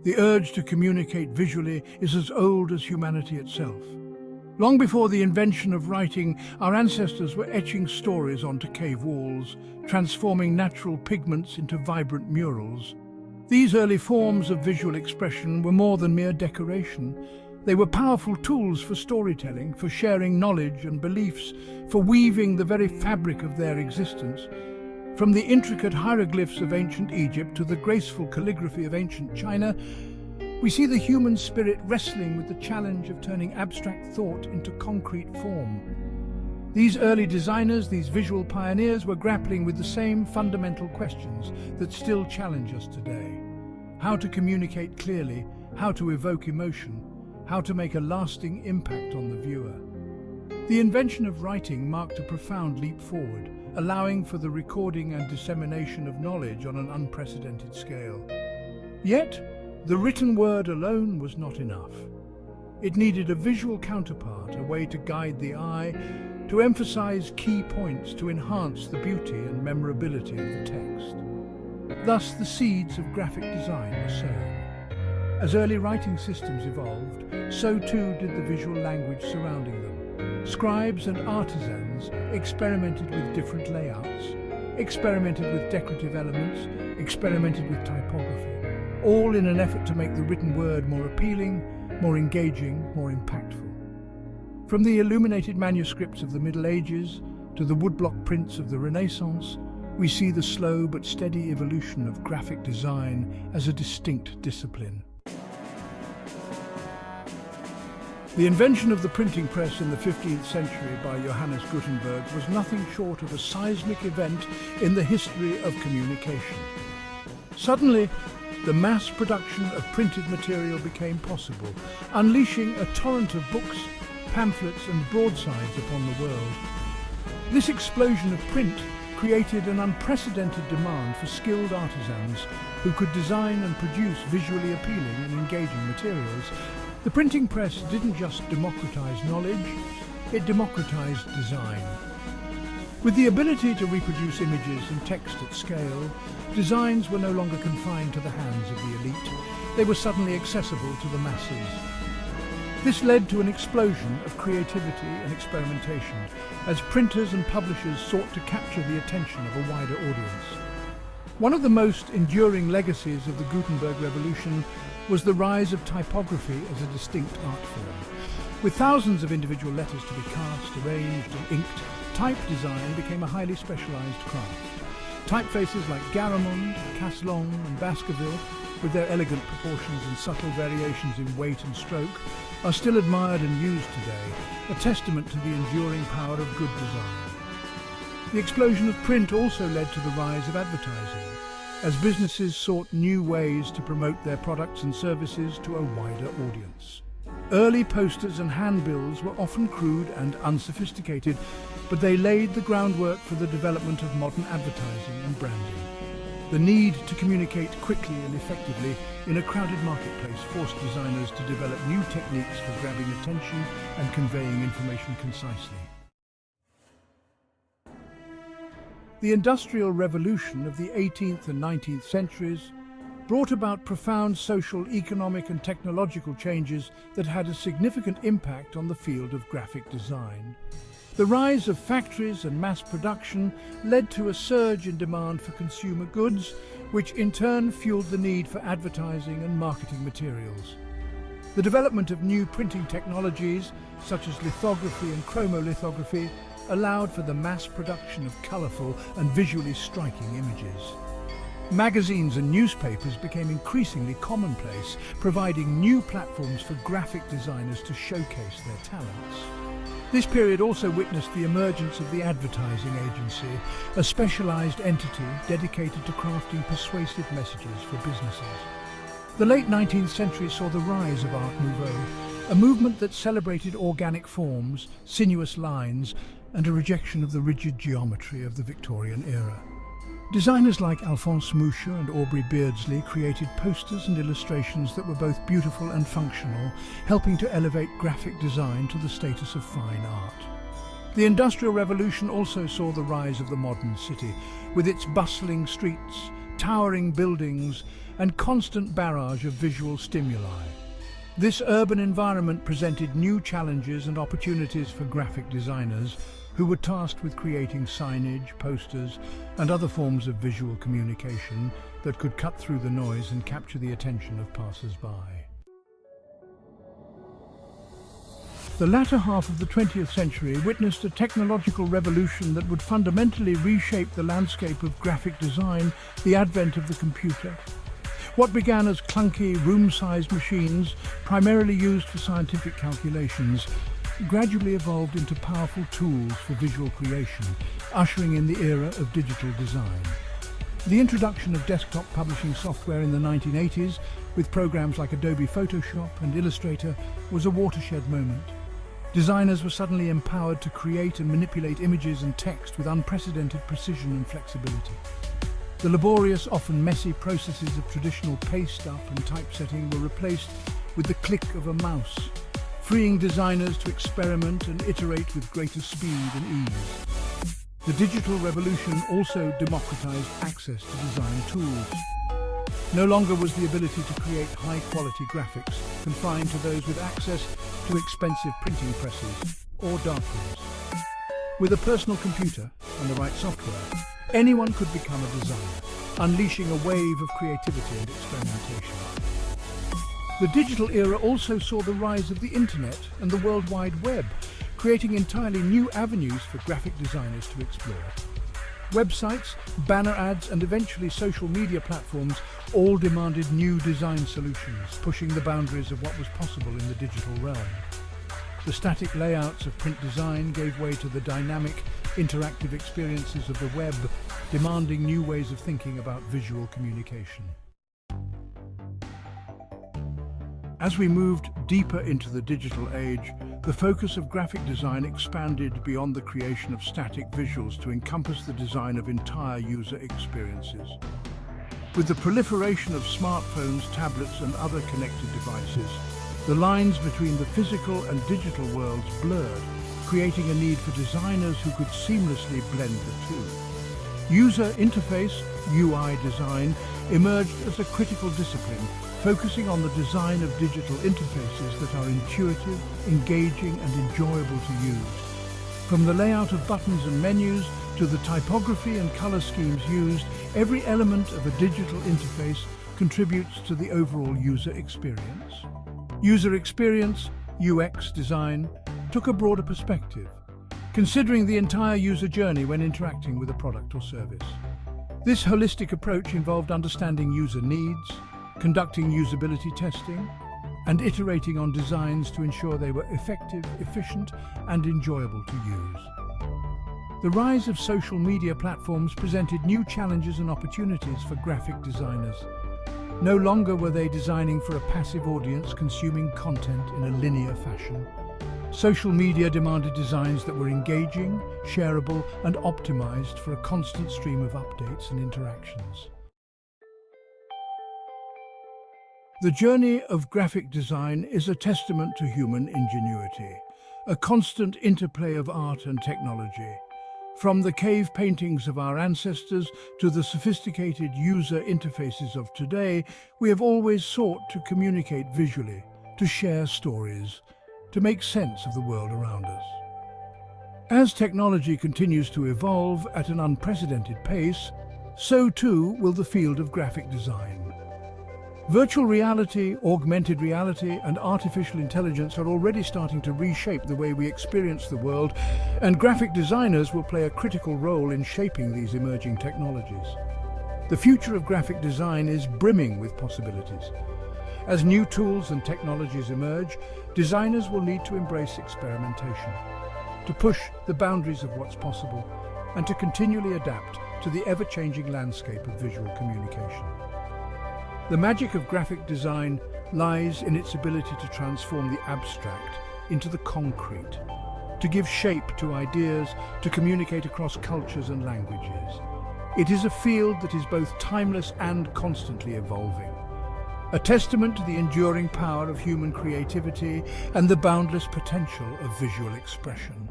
The urge to communicate visually is as old as humanity itself. Long before the invention of writing, our ancestors were etching stories onto cave walls, transforming natural pigments into vibrant murals. These early forms of visual expression were more than mere decoration. They were powerful tools for storytelling, for sharing knowledge and beliefs, for weaving the very fabric of their existence. From the intricate hieroglyphs of ancient Egypt to the graceful calligraphy of ancient China, we see the human spirit wrestling with the challenge of turning abstract thought into concrete form. These early designers, these visual pioneers, were grappling with the same fundamental questions that still challenge us today. How to communicate clearly, how to evoke emotion, how to make a lasting impact on the viewer. The invention of writing marked a profound leap forward, allowing for the recording and dissemination of knowledge on an unprecedented scale. Yet, the written word alone was not enough. It needed a visual counterpart, a way to guide the eye, to emphasize key points, to enhance the beauty and memorability of the text. Thus, the seeds of graphic design were sown. As early writing systems evolved, so too did the visual language surrounding them. Scribes and artisans experimented with different layouts, experimented with decorative elements, experimented with typography, all in an effort to make the written word more appealing, more engaging, more impactful. From the illuminated manuscripts of the Middle Ages to the woodblock prints of the Renaissance, we see the slow but steady evolution of graphic design as a distinct discipline. The invention of the printing press in the 15th century by Johannes Gutenberg was nothing short of a seismic event in the history of communication. Suddenly, the mass production of printed material became possible, unleashing a torrent of books, pamphlets and broadsides upon the world. This explosion of print created an unprecedented demand for skilled artisans who could design and produce visually appealing and engaging materials. The printing press didn't just democratize knowledge, it democratized design. With the ability to reproduce images and text at scale, designs were no longer confined to the hands of the elite. They were suddenly accessible to the masses. This led to an explosion of creativity and experimentation as printers and publishers sought to capture the attention of a wider audience. One of the most enduring legacies of the Gutenberg Revolution was the rise of typography as a distinct art form. With thousands of individual letters to be cast, arranged and inked, type design became a highly specialized craft. Typefaces like Garamond, and Baskerville, with their elegant proportions and subtle variations in weight and stroke, are still admired and used today, a testament to the enduring power of good design. The explosion of print also led to the rise of advertising, as businesses sought new ways to promote their products and services to a wider audience. Early posters and handbills were often crude and unsophisticated, but they laid the groundwork for the development of modern advertising and branding. The need to communicate quickly and effectively in a crowded marketplace forced designers to develop new techniques for grabbing attention and conveying information concisely. The Industrial Revolution of the 18th and 19th centuries brought about profound social, economic and technological changes that had a significant impact on the field of graphic design. The rise of factories and mass production led to a surge in demand for consumer goods, which in turn fueled the need for advertising and marketing materials. The development of new printing technologies, such as lithography and chromolithography, allowed for the mass production of colourful and visually striking images. Magazines and newspapers became increasingly commonplace, providing new platforms for graphic designers to showcase their talents. This period also witnessed the emergence of the advertising agency, a specialized entity dedicated to crafting persuasive messages for businesses. The late 19th century saw the rise of Art Nouveau, a movement that celebrated organic forms, sinuous lines, and a rejection of the rigid geometry of the Victorian era. Designers like Alphonse Mouchet and Aubrey Beardsley created posters and illustrations that were both beautiful and functional, helping to elevate graphic design to the status of fine art. The Industrial Revolution also saw the rise of the modern city, with its bustling streets, towering buildings, and constant barrage of visual stimuli. This urban environment presented new challenges and opportunities for graphic designers who were tasked with creating signage, posters, and other forms of visual communication that could cut through the noise and capture the attention of passers-by. The latter half of the 20th century witnessed a technological revolution that would fundamentally reshape the landscape of graphic design, the advent of the computer. What began as clunky, room-sized machines, primarily used for scientific calculations, gradually evolved into powerful tools for visual creation, ushering in the era of digital design. The introduction of desktop publishing software in the 1980s, with programs like Adobe Photoshop and Illustrator, was a watershed moment. Designers were suddenly empowered to create and manipulate images and text with unprecedented precision and flexibility. The laborious, often messy processes of traditional paste-up and typesetting were replaced with the click of a mouse, freeing designers to experiment and iterate with greater speed and ease. The digital revolution also democratized access to design tools. No longer was the ability to create high-quality graphics confined to those with access to expensive printing presses or darkrooms. With a personal computer and the right software, anyone could become a designer, unleashing a wave of creativity and experimentation. The digital era also saw the rise of the internet and the World Wide Web, creating entirely new avenues for graphic designers to explore. Websites, banner ads, and eventually social media platforms all demanded new design solutions, pushing the boundaries of what was possible in the digital realm. The static layouts of print design gave way to the dynamic, interactive experiences of the web, demanding new ways of thinking about visual communication. As we moved deeper into the digital age, the focus of graphic design expanded beyond the creation of static visuals to encompass the design of entire user experiences. With the proliferation of smartphones, tablets, and other connected devices, the lines between the physical and digital worlds blurred, creating a need for designers who could seamlessly blend the two. User interface, UI design, emerged as a critical discipline, focusing on the design of digital interfaces that are intuitive, engaging, and enjoyable to use. From the layout of buttons and menus to the typography and color schemes used, every element of a digital interface contributes to the overall user experience. User experience, UX design, took a broader perspective, considering the entire user journey when interacting with a product or service. This holistic approach involved understanding user needs, conducting usability testing, and iterating on designs to ensure they were effective, efficient, and enjoyable to use. The rise of social media platforms presented new challenges and opportunities for graphic designers. No longer were they designing for a passive audience consuming content in a linear fashion. Social media demanded designs that were engaging, shareable, and optimized for a constant stream of updates and interactions. The journey of graphic design is a testament to human ingenuity, a constant interplay of art and technology. From the cave paintings of our ancestors to the sophisticated user interfaces of today, we have always sought to communicate visually, to share stories, to make sense of the world around us. As technology continues to evolve at an unprecedented pace, so too will the field of graphic design. Virtual reality, augmented reality, and artificial intelligence are already starting to reshape the way we experience the world, and graphic designers will play a critical role in shaping these emerging technologies. The future of graphic design is brimming with possibilities. As new tools and technologies emerge, designers will need to embrace experimentation, to push the boundaries of what's possible, and to continually adapt to the ever-changing landscape of visual communication. The magic of graphic design lies in its ability to transform the abstract into the concrete, to give shape to ideas, to communicate across cultures and languages. It is a field that is both timeless and constantly evolving, a testament to the enduring power of human creativity and the boundless potential of visual expression.